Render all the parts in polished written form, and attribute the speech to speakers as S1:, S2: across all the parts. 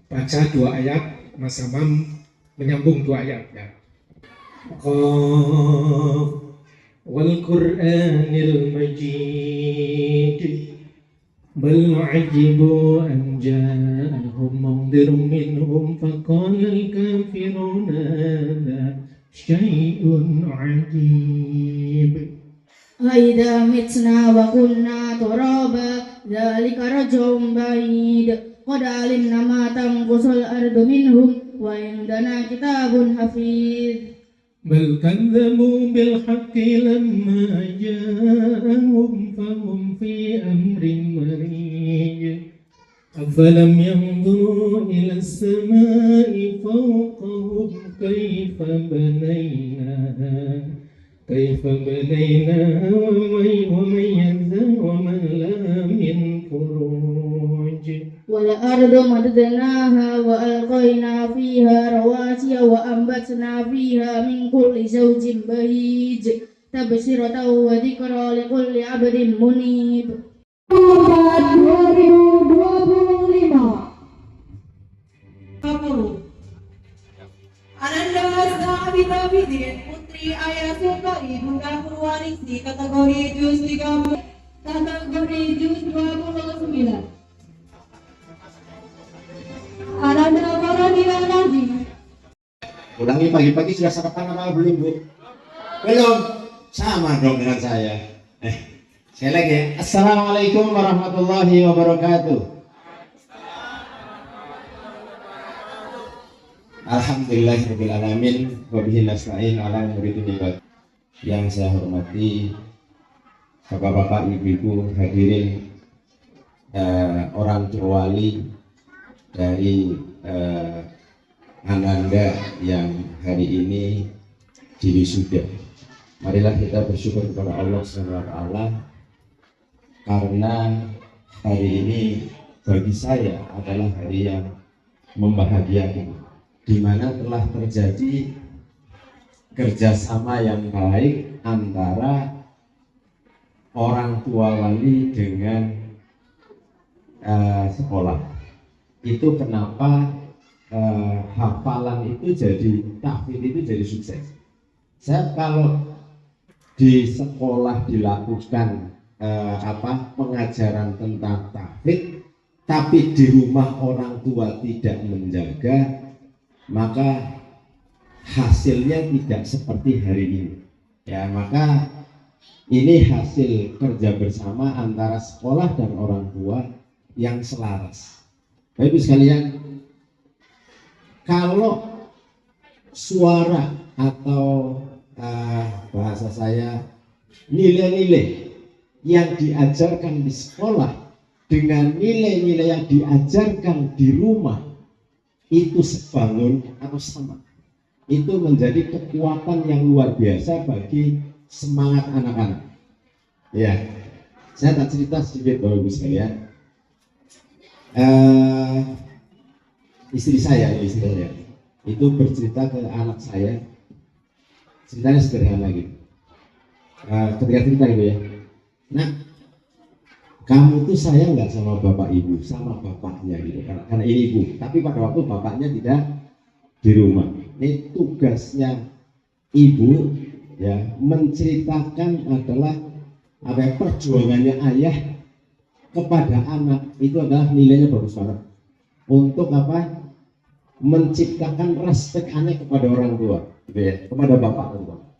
S1: baca 2 ayat, Mas Amam menyambung 2 ayat ya. Wal Qur'anil Majid bal ajibu an ja'ahum mundirun minhum faqala al-kafiruna hadha syai'un 'ajib.
S2: Aida mitna wa kunna turaba dzalika raj'un ba'id qad alimna ma tanqusul ardu minhum wa indana kitabun hafiz.
S1: بل كذبوا بالحق لما جاءهم فهم في أمر مريج أفلم ينظروا إلى السماء فوقهم كيف بنيناها ومن لها من فروج
S2: والأرض مددناها وألقينا فيها رواسي وأنبتنا فيها من كل زوج بهيج تبصرة وذكرى لكل عبد منيب.
S3: 2025 Ananda Sabita Bidin Putri Ayah Sukari Bunda Purwaningsi kategori juz 30 kategori juz 29. Ananda Faradina Najib.
S4: Ulangi, pagi-pagi sudah sarapan apa belum, Bu? Belum? Sama dong dengan saya. Sekali lagi ya. Assalamualaikum warahmatullahi wabarakatuh. Alhamdulillahirabbil alamin wa bihi nasta'in ala umuri dunya. Yang saya hormati Bapak-bapak, Ibu-ibu, hadirin orang tua wali dari Ananda yang hari ini diwisuda. Marilah kita bersyukur kepada Allah SWT karena hari ini bagi saya adalah hari yang membahagiakan, di mana telah terjadi kerjasama yang baik antara orang tua wali dengan sekolah. Itu kenapa hafalan itu jadi tahfidz itu jadi sukses. Saya kalau di sekolah dilakukan pengajaran tentang tahfidz, tapi di rumah orang tua tidak menjaga, maka hasilnya tidak seperti hari ini. Ya, maka ini hasil kerja bersama antara sekolah dan orang tua yang selaras. Bapak Ibu sekalian, kalau suara atau bahasa saya nilai-nilai yang diajarkan di sekolah dengan nilai-nilai yang diajarkan di rumah itu sebangun atau sama, itu menjadi kekuatan yang luar biasa bagi semangat anak-anak. Ya, saya tak cerita sedikit Bapak Ibu sekalian. Istri saya itu bercerita ke anak saya. Ceritanya sederhana gitu. Ketika cerita gitu ya, nah, kamu tuh sayang nggak sama bapak ibu, sama bapaknya gitu, karena ini ibu, tapi pada waktu bapaknya tidak di rumah. Ini tugasnya ibu ya, menceritakan adalah perjuangannya ayah kepada anak, itu adalah nilainya bagus banget untuk menciptakan respek anak kepada orang tua gitu ya, kepada bapak dan bapak.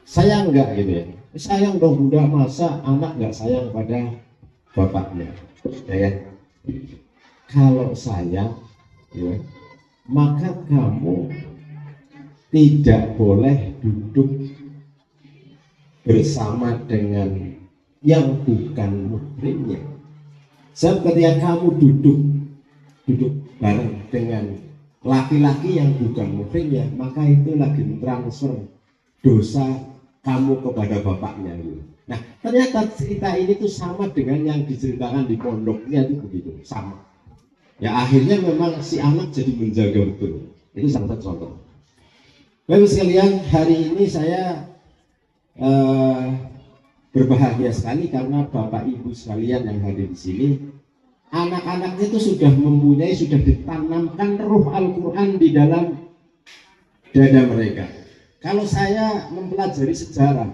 S4: Sayang enggak gitu ya, sayang dong Bunda, masa anak nggak sayang pada bapaknya ya. Kalau sayang ya, maka kamu tidak boleh duduk bersama dengan yang bukan muhrimnya. Sebab ketika kamu duduk bareng dengan laki-laki yang bukan muhrimnya, maka itu lagi transfer dosa kamu kepada bapaknya gitu. Nah, ternyata cerita ini tuh sama dengan yang diceritakan di pondoknya itu begitu, sama. Ya akhirnya memang si anak jadi menjaga betul. Itu salah satu contoh. Bapak sekalian, hari ini saya berbahagia sekali karena Bapak Ibu sekalian yang hadir di sini anak-anaknya itu sudah mempunyai, sudah ditanamkan ruh Al-Quran di dalam dada mereka. Kalau saya mempelajari sejarah,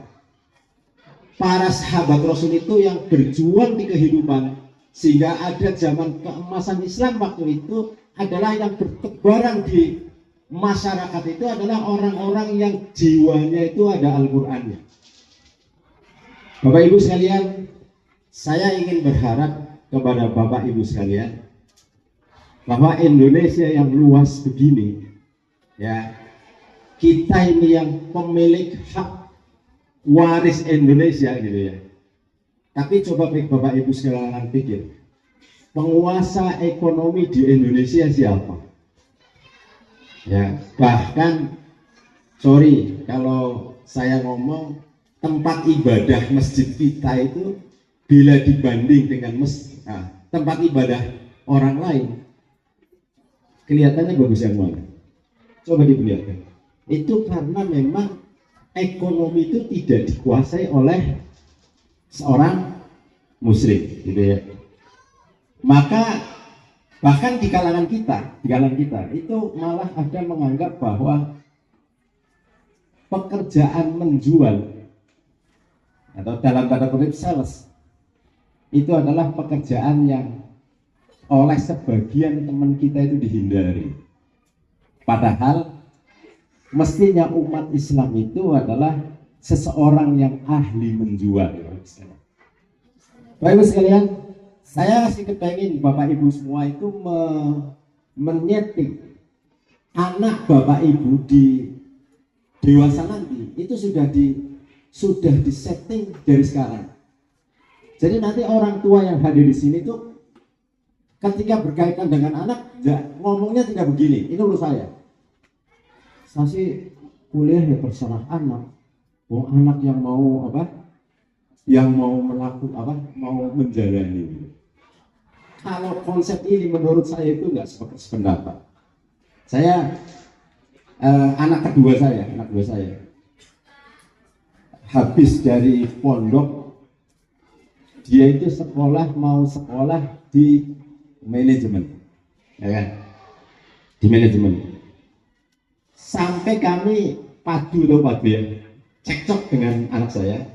S4: para sahabat Rasul itu yang berjuang di kehidupan, sehingga ada zaman keemasan Islam waktu itu adalah yang bertebaran di masyarakat itu adalah orang-orang yang jiwanya itu ada Al-Qur'annya. Bapak Ibu sekalian, saya ingin berharap kepada Bapak Ibu sekalian bahwa Indonesia yang luas begini, ya, kita ini yang pemilik hak waris Indonesia gitu ya. Tapi coba Bapak Ibu sekalian pikir, penguasa ekonomi di Indonesia siapa? Ya, bahkan sorry kalau saya ngomong, tempat ibadah masjid kita itu bila dibanding dengan tempat ibadah orang lain, kelihatannya bagus yang mana? Coba diperlihatkan. Itu karena memang ekonomi itu tidak dikuasai oleh seorang muslim, gitu ya. Maka bahkan di kalangan kita itu malah ada menganggap bahwa pekerjaan menjual atau dalam tanda kutip sales itu adalah pekerjaan yang oleh sebagian teman kita itu dihindari. Padahal mestinya umat Islam itu adalah seseorang yang ahli menjual. Bapak Ibu sekalian, saya masih kepengen Bapak Ibu semua itu menyeting anak Bapak Ibu di dewasa nanti itu sudah disetting dari sekarang. Jadi nanti orang tua yang hadir di sini tuh ketika berkaitan dengan anak, ngomongnya tidak begini. Ini menurut saya sih kuliah ya terserah anak. Oh, anak yang mau apa? Yang mau melakukan apa? Mau menjalani. Kalau konsep ini menurut saya itu nggak sependapat. Saya anak kedua saya habis dari pondok, dia itu mau sekolah di manajemen, ya kan? Di manajemen. Sampai kami padu ya, cekcok dengan anak saya.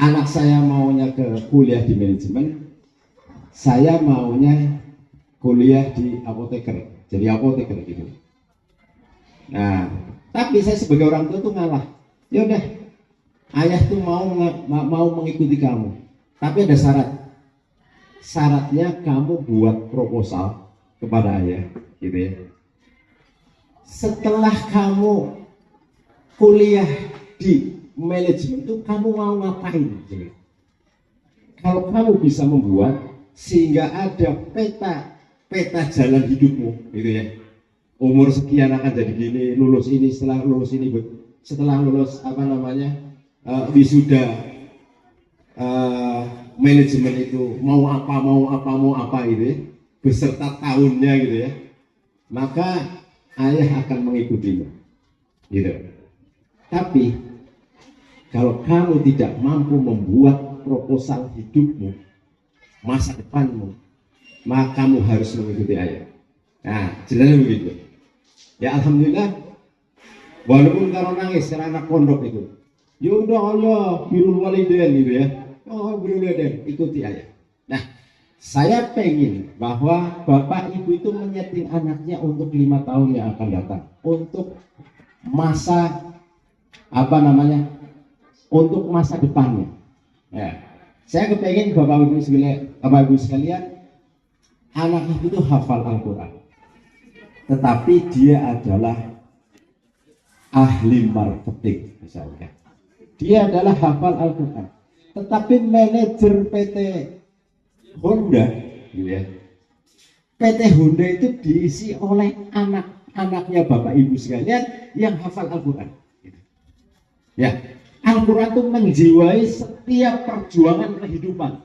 S4: Anak saya maunya ke kuliah di manajemen, saya maunya kuliah di apoteker, jadi apoteker gitu. Nah, tapi saya sebagai orang tua tuh ngalah. Ya udah, ayah tuh mau mengikuti kamu, tapi ada syarat. Syaratnya kamu buat proposal kepada ayah, gitu ya. Setelah kamu kuliah di manajemen itu kamu mau ngapain? Gitu. Kalau kamu bisa membuat sehingga ada peta jalan hidupmu, gitu ya. Umur sekian akan jadi gini, lulus ini, setelah lulus ini, setelah lulus wisuda manajemen itu mau apa gitu ya, beserta tahunnya gitu ya. Maka ayah akan mengikutinya, gitu. Tapi kalau kamu tidak mampu membuat proposal hidupmu, masa depanmu, maka kamu harus mengikuti ayah. Nah, jelasnya begitu. Ya alhamdulillah, walaupun kalau nangis karena anak pondok itu, ya udah Allah birrul walidain gitu ya. Oh birrul walidain, ikuti ayah. Nah, saya pengen bahwa bapak ibu itu menyeting anaknya untuk 5 tahun yang akan datang, untuk masa untuk masa depannya. Ya, saya kepengen bapak ibu sekalian, anak itu hafal Al-Quran, tetapi dia adalah ahli marketing misalnya. Dia adalah hafal Al-Quran, tetapi manajer PT Honda, gitu ya. PT Honda itu diisi oleh anak-anaknya bapak ibu sekalian yang hafal Al-Quran. Ya, Al-Quran itu menjiwai setiap perjuangan kehidupan.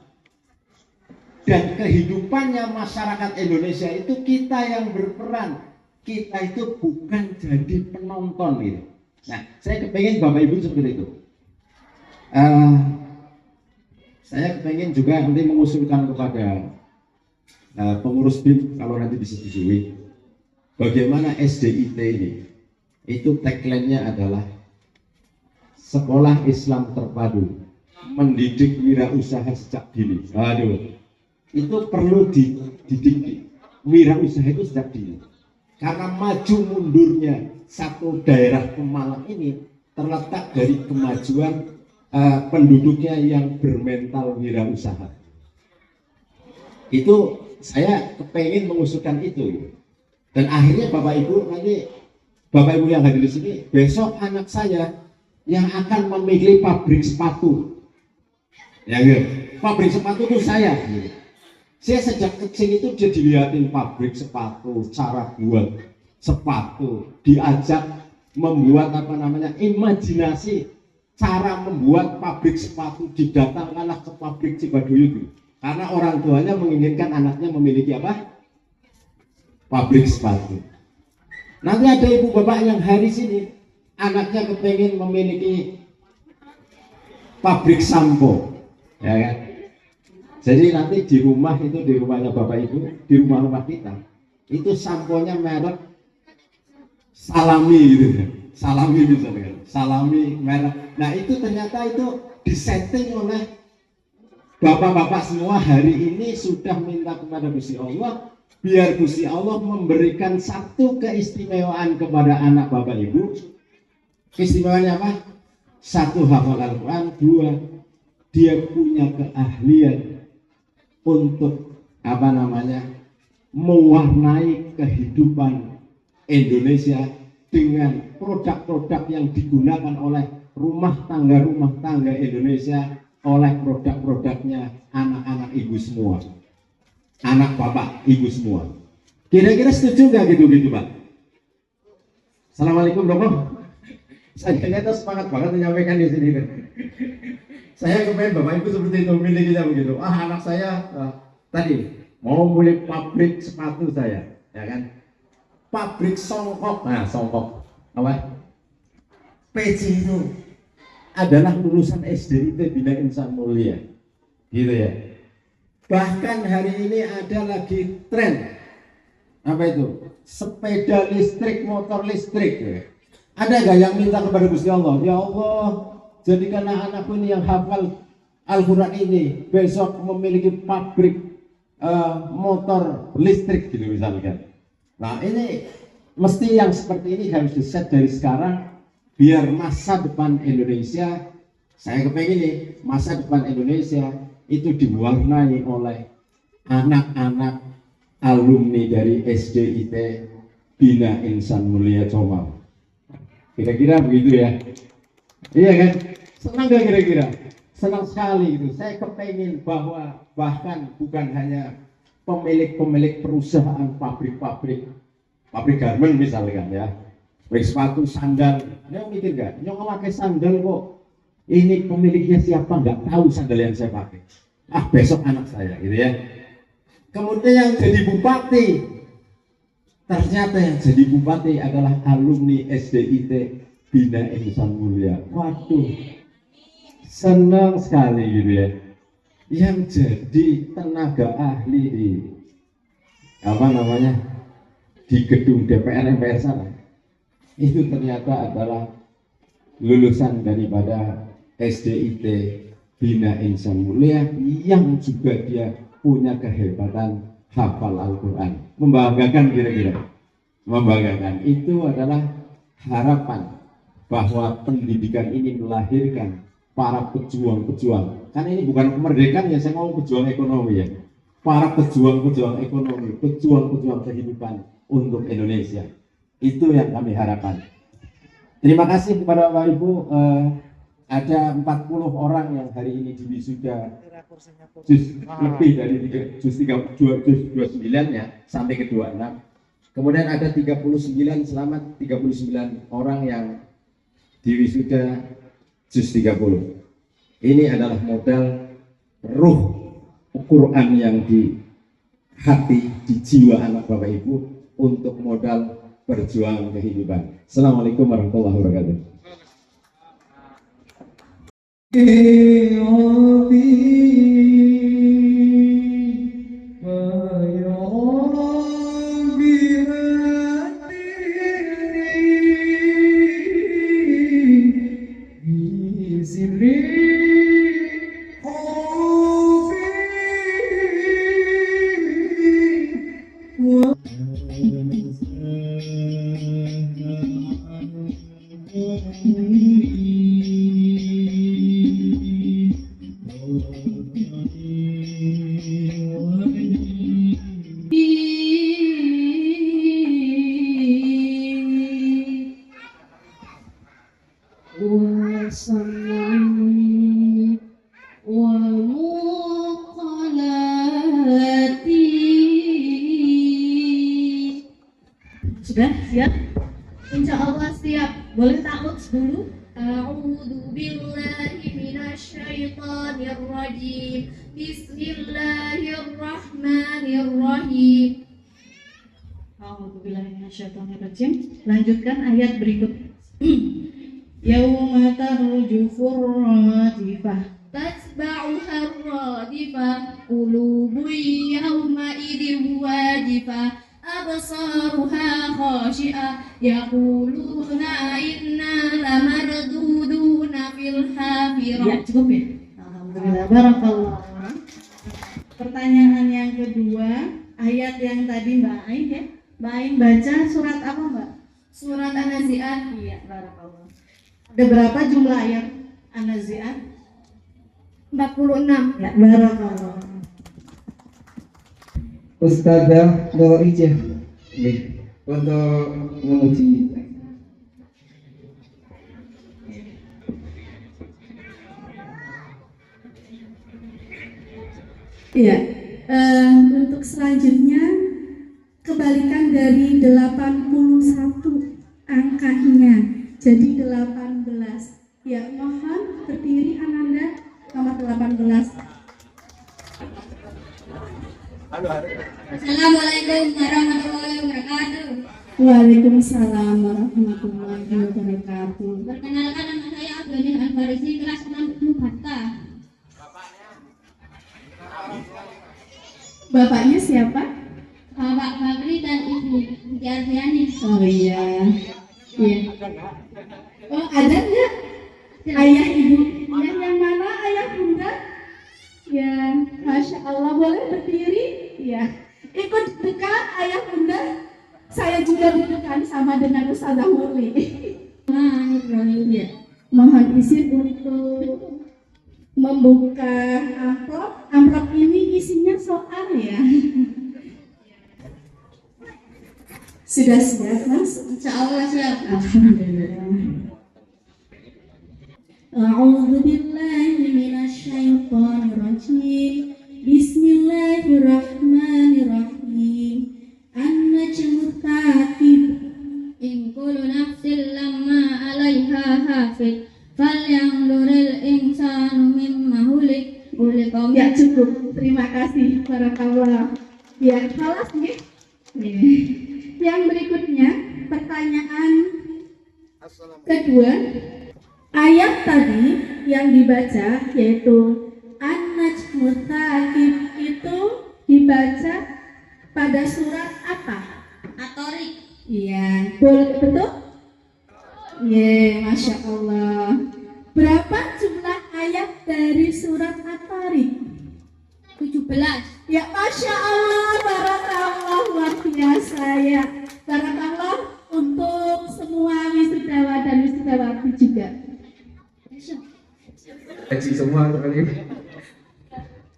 S4: Dan kehidupannya masyarakat Indonesia itu kita yang berperan. Kita itu bukan jadi penonton gitu. Nah, saya kepengen bapak ibu seperti itu. Saya kepengen juga nanti mengusulkan kepada pengurus BIM kalau nanti disetujui, bagaimana SDIT ini, itu tagline-nya adalah sekolah Islam terpadu, mendidik wirausaha sejak dini. Aduh, itu perlu dididik wirausaha itu sejak dini. Karena maju mundurnya satu daerah Pemalang ini terletak dari kemajuan penduduknya yang bermental wirausaha. Itu saya kepengen mengusulkan itu. Dan akhirnya Bapak Ibu yang hadir di sini, besok anak saya yang akan memilih pabrik sepatu. Ya, pabrik sepatu itu saya. Saya sejak kecil itu dia dilihatin pabrik sepatu, cara buat sepatu, diajak membuat imajinasi cara membuat pabrik sepatu, didatangkanlah ke pabrik Cibaduyut. Karena orang tuanya menginginkan anaknya memiliki pabrik sepatu. Nanti ada ibu bapak yang hari sini anaknya kepengen memiliki pabrik sampo, ya kan? Jadi nanti di rumahnya bapak ibu, di rumah kita itu samponya merek Salami gitu ya. Salami misalnya, Salami merek. Nah itu ternyata itu disetting oleh bapak-bapak semua hari ini sudah minta kepada Gusti Allah, biar Gusti Allah memberikan satu keistimewaan kepada anak bapak ibu. Keistimewaannya apa? Satu, hafal Al-Quran. Dua, dia punya keahlian untuk mewarnai kehidupan Indonesia dengan produk-produk yang digunakan oleh rumah tangga Indonesia, oleh produk-produknya anak-anak ibu semua, anak bapak ibu semua. Kira-kira setuju nggak gitu Pak? Assalamualaikum Bapak. Saya ternyata semangat banget menyampaikan di sini. Saya kepengen bapak ibu seperti itu, milikinya begitu. Anak saya tadi mau mulai pabrik sepatu saya, ya kan? Pabrik songkok, songkok apa? PC itu adalah lulusan SDIT Bina Insan Mulia, gitu ya. Bahkan hari ini ada lagi tren apa itu? Sepeda listrik, motor listrik. Ya. Ada gak yang minta kepada Gusti Allah? Ya Allah, jadikanlah anakku ini yang hafal Al-Quran ini besok memiliki pabrik motor listrik gitu misalkan. Nah ini mesti yang seperti ini harus diset dari sekarang biar masa depan Indonesia, saya kepengen nih masa depan Indonesia itu diwarnai oleh anak-anak alumni dari SDIT Bina Insan Mulia Comal. Kira-kira begitu ya. Iya kan? Senang gak kira-kira? Senang sekali gitu. Saya kepengen bahwa bahkan bukan hanya pemilik perusahaan pabrik garmen misalkan ya, pabrik sepatu, sandal, dia mikir gak? Yang pakai sandal kok ini pemiliknya siapa? Nggak tahu sandal yang saya pakai. Besok anak saya gitu ya. Kemudian yang jadi bupati, ternyata yang jadi bupati adalah alumni SDIT Bina Insan Mulia. Waduh, senang sekali gitu ya. Yang jadi tenaga ahli di di gedung DPR MPR sana itu ternyata adalah lulusan daripada SDIT Bina Insan Mulia yang juga dia punya kehebatan hafal Al-Quran. Membanggakan kira-kira. Membanggakan. Itu adalah harapan bahwa pendidikan ini melahirkan para pejuang-pejuang. Karena ini bukan kemerdekaan ya, saya mau pejuang ekonomi ya. Para pejuang-pejuang ekonomi, pejuang-pejuang kehidupan untuk Indonesia. Itu yang kami harapkan. Terima kasih kepada Bapak Ibu. Ada 40 orang yang hari ini diwisuda lebih dari juz 29 ya sampai ke 26. Kemudian ada 39 selamat 39 orang yang diwisuda juz 30. Ini adalah modal ruh Quran yang di hati, di jiwa anak Bapak Ibu untuk modal perjuangan kehidupan. Assalamualaikum warahmatullahi wabarakatuh.
S2: والسماء والمقلات. Sudah siap? Insya Allah siap. Boleh takut dulu? A'udzu billahi minasyaitonir rajim. Bismillahirrahmanirrahim. A'udzu billahi minasyaitonir rajim. Lanjutkan ayat berikut. Yauma tarjufur radifah tatba'uha radifah qulubun yawma idin wajifah absaruha khashi'ah yaquluna inna lamaduduna fil hafirah. Ya, cukup ya? Alhamdulillah, barakallah. Pertanyaan yang kedua, ayat yang tadi Mbak Ain ya. Mbak Ain baca surat apa Mbak? Surat An-Nazi'at. Iya, barakallah. Ada berapa jumlah ayat An-Nazi'at? 46. Ya, barakallah.
S5: Ustazah Nur Ijah untuk menguji.
S6: Iya, untuk selanjutnya kebalikan dari 81 angkanya, jadi 18. Ya, mohon berdiri Ananda nomor 18.
S2: Assalamualaikum warahmatullahi wabarakatuh.
S6: Waalaikumsalam warahmatullahi wabarakatuh.
S2: Perkenalkan, nama saya Abdul Al-Farisi, kelas 6 Hatta.
S6: Bapaknya siapa?
S2: Bapak Bakri dan Ibu Jardiani.
S6: Oh iya. Iya. Oh, ada nggak? Ayah ibu. Yang mana ayah bunda? Ya, Masya Allah, boleh berdiri? Ya. Ikut dekat ayah bunda. Saya juga dudukkan sama dengan Ustazah Murli.
S2: Ya.
S6: Mohon izin untuk membuka amplop. Amplop ini isinya soal ya. Sudah siap, Mas?
S2: Insya Allah siap.
S6: Alhamdulillah. A'udzu billahi minasyaitonir rajim. Bismillahirrahmanirrahim. An-najmu tsaqib.
S2: In kullu nafsin lamma 'alaiha hafid. Falyanzuril insanu mimma khuliq.
S6: Ya cukup. Terima kasih. Barakallah. Ya, kelas nih. Yang berikutnya, pertanyaan kedua. Ayat tadi yang dibaca yaitu An-Najmu Tsaqib itu dibaca pada surat apa?
S2: At-Tariq.
S6: Iya, betul? Iya, Masya Allah. Berapa jumlah ayat dari surat At-Tariq?
S2: 17.
S6: Ya, Masya Allah, barakallah, luar biasa ya. Barakallah untuk semua wisudawan dan wisudawati juga.
S5: Haji semua kali.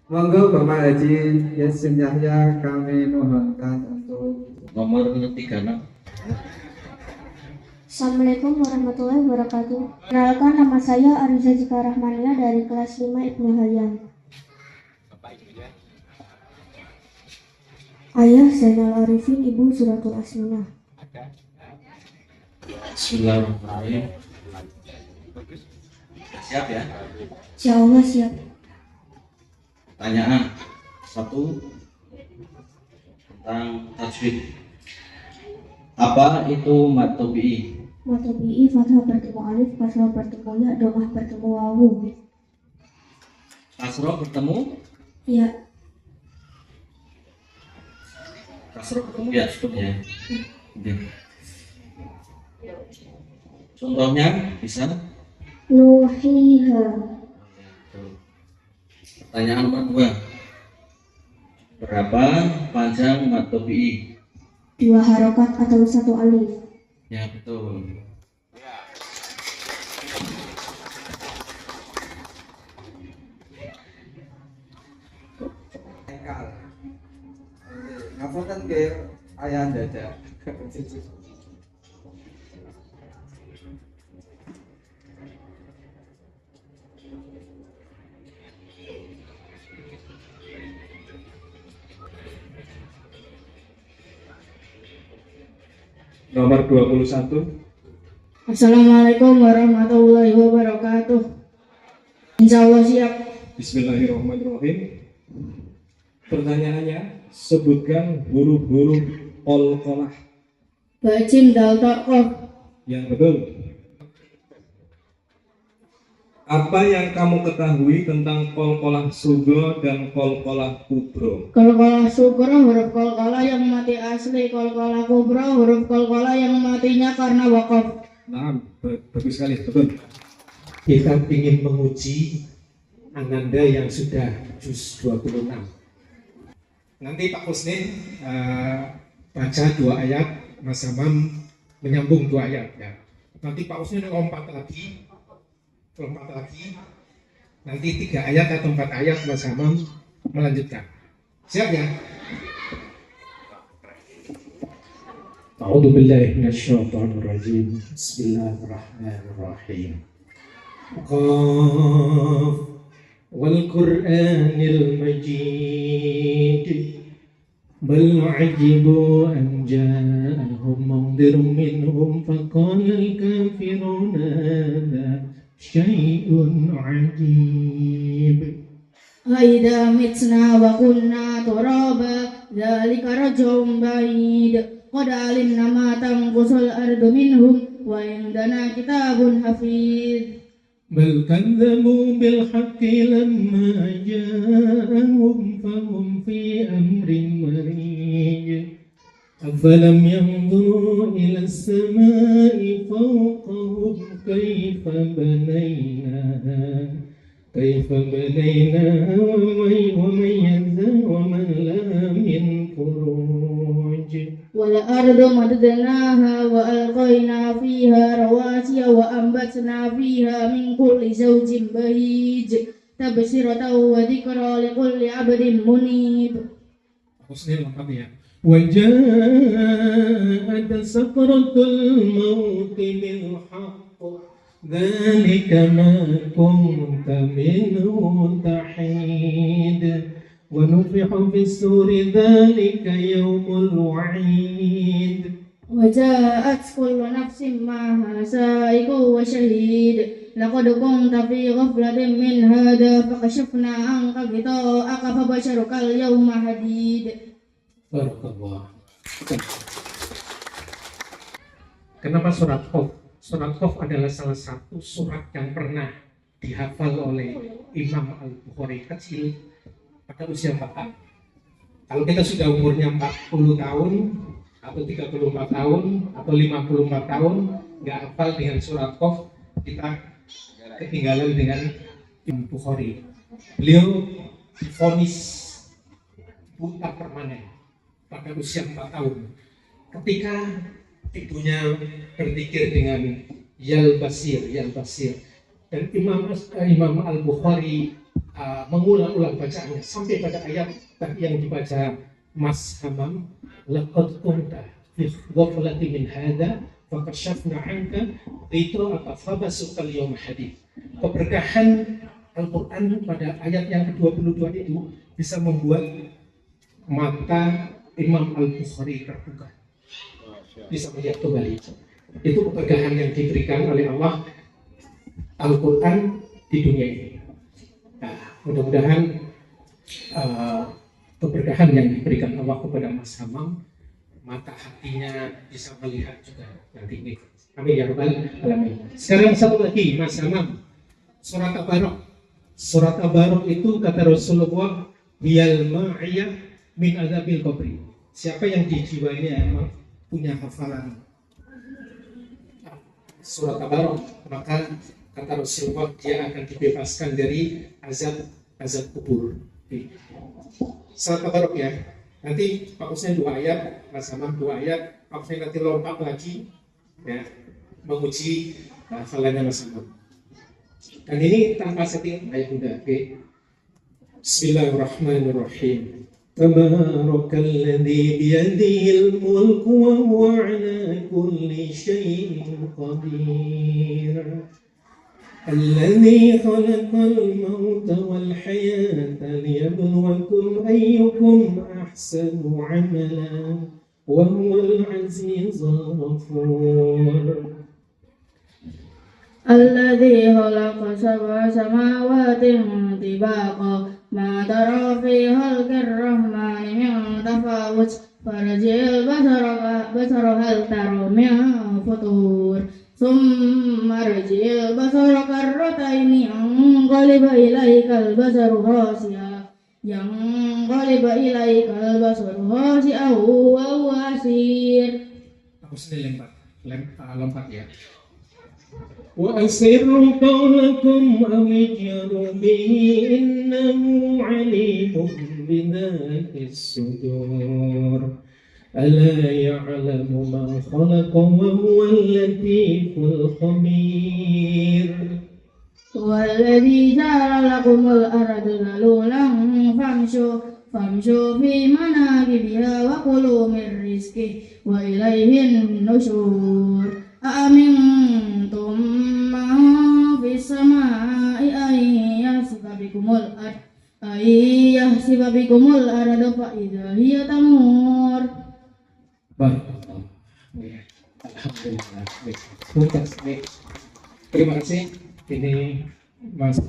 S5: Monggo Bapak Haji Yasin Yahya kami mohonkan untuk
S4: Nomor 36.
S7: Assalamualaikum warahmatullahi wabarakatuh. Kenalkan, nama saya Ariza Zika Rahmania dari kelas 5 Ibnu Hayyan. Ayah Zainal Arifin, Ibu Suratul Asminah.
S4: Bismillahirrahmanirrahim. Siap ya?
S7: Insya Allah siap.
S4: Pertanyaan 1 tentang tajwid. Apa itu mad tabi'i?
S7: Matabi'i fathah bertemu alif, kasrah bertemu ya, domah bertemu wawu.
S4: Kasroh bertemu?
S7: Ya,
S4: Kasroh bertemu ya, cukup ya. Oke. Contohnya bisa?
S7: nuhiha.
S4: Pertanyaan nomor 2. Berapa panjang mad tabi'i?
S7: 2 harokat atau 1 alif.
S4: Ya betul.
S5: Engkal. Ngapunten nggih ayah dadak.
S1: Nomor 21.
S2: Assalamualaikum warahmatullahi wabarakatuh. Insya Allah siap.
S1: Bismillahirrahmanirrahim. Pertanyaannya, sebutkan huruf-huruf qalqalah.
S2: Bacim dal ta qaf.
S1: Yang betul. Apa yang kamu ketahui tentang qalqalah sughra dan qalqalah kubra?
S2: Qalqalah sughra huruf qalqalah yang mati asli, qalqalah kubra huruf qalqalah yang matinya karena wakaf.
S1: Nah, bagus sekali, betul.
S8: Kita ingin menguji Ananda yang sudah juz 26.
S1: Nanti Pak Kusnin baca 2 ayat, Mas Hamam menyambung 2 ayat ya. Nanti Pak Kusnin lompat lagi, nanti 3 ayat atau 4 ayat Mas Hamam melanjutkan. Siap ya?
S8: A'udzu billahi minasyaitonir rajim. Bismillahirrahmanirrahim. Qaf wal Qur'anil Majid. Bal ajibu an ja'ahum mundirun minhum faqala al-kafiruna hadha syai'un 'ajib.
S2: Aida mitna wa kunna turaba dzalika raj'un ba'id. Qad alimna ma tanqusul ardu minhum wa indana kitabun hafiz.
S8: بل كذبوا بالحق لما جاءهم فهم في أمر مريج أفلم ينظروا إلى السماء فوقهم كيف بنيناها ومن لها من فروج
S2: والأرض مددناها وألقينا فيها رواسي وأنبتنا فيها من كل زوج بهيج تبصرة وذكرى لكل عبد منيب.
S1: Kusnin lompat ya.
S8: وجاءت سكرة الموت بالحق ذلك ما كنت منه تحيد ونفخ في السور ذلك يوم الوعيد
S2: وجاءت كل نفس معها سائق وشهيد لقد كنت في غفلة من هذا فكشفنا عنك غطاءك فبشرك اليوم حديد.
S8: Barakallah.
S1: Kenapa surat Qaf? Surat Qaf adalah salah satu surat yang pernah dihafal oleh Imam Al-Bukhari kecil pada usia 4 tahun. Kalau kita sudah umurnya 40 tahun atau 34 tahun atau 54 tahun nggak hafal dengan surat Qaf, kita ketinggalan dengan Imam Bukhari. Beliau divonis buta permanen pada usia 4 tahun. Ketika ibunya berzikir dengan Yal Basir, dan Imam Al-Bukhari mengulang-ulang bacaannya sampai pada ayat yang dibaca Mas Hamam, laqad kunta fi ghaflatin min hadza fakashafna 'anka ghita'aka fabasukal yawma hadid. Keberkahan Al-Quran pada ayat yang ke-22 itu bisa membuat mata Imam Al-Bukhari terbuka, bisa melihat kembali. Itu keberkahan yang diberikan oleh Allah Al-Quran di dunia ini. Nah, mudah-mudahan keberkahan yang diberikan Allah kepada Mas Hamam, mata hatinya bisa melihat juga nanti ini. Amin ya rabbal alamin. Sekarang satu lagi, Mas Hamam, surat Tabarok. Surat Tabarok itu kata Rasulullah, "Biyal ma'iyah min azabil qabri." Siapa yang di jiwanya emang punya hafalan surat Tabarok, maka kata Rasulullah dia akan dibebaskan dari azab kubur. Surat Tabarok ya. Nanti Pak Hussein 2 ayat, Mas Hamam 2 ayat, Pak Hussein nanti lompat lagi ya, menguji hafalannya Mas Hamam. Dan ini tanpa setting ayat muda. Oke. Bismillahirrahmanirrahim. Tabarakalladzi biyadihil mulku wa huwa ala kulli syai'in qadir. الذي خلق الموت والحياة ليبلوكم أيكم أحسن عملا وهو العزيز الغفور
S2: الذي خلق 7 سماوات طباقا ما ترى في خلق الرحمن من تفاوت فرجع البصر هل ترى من فطور ثم ارجع البصر كرتين ينقلب إليك البصر خاسئا وهو حسير.
S1: Aku sendiri lompat ya. وأسروا قولكم أو اجهروا به إنه عليم بذات الصدور ألا يعلم من خلق وهو اللطيف الخبير
S2: والذي جعل لكم الأرض ذلولا فامشوا في مناكبها وكلوا من رزقه وإليه النشور أأمنتم من في السماء أن يخسف بكم الأرض فإذا هي تمور.
S1: Alhamdulillah. Terima kasih. Ini Mas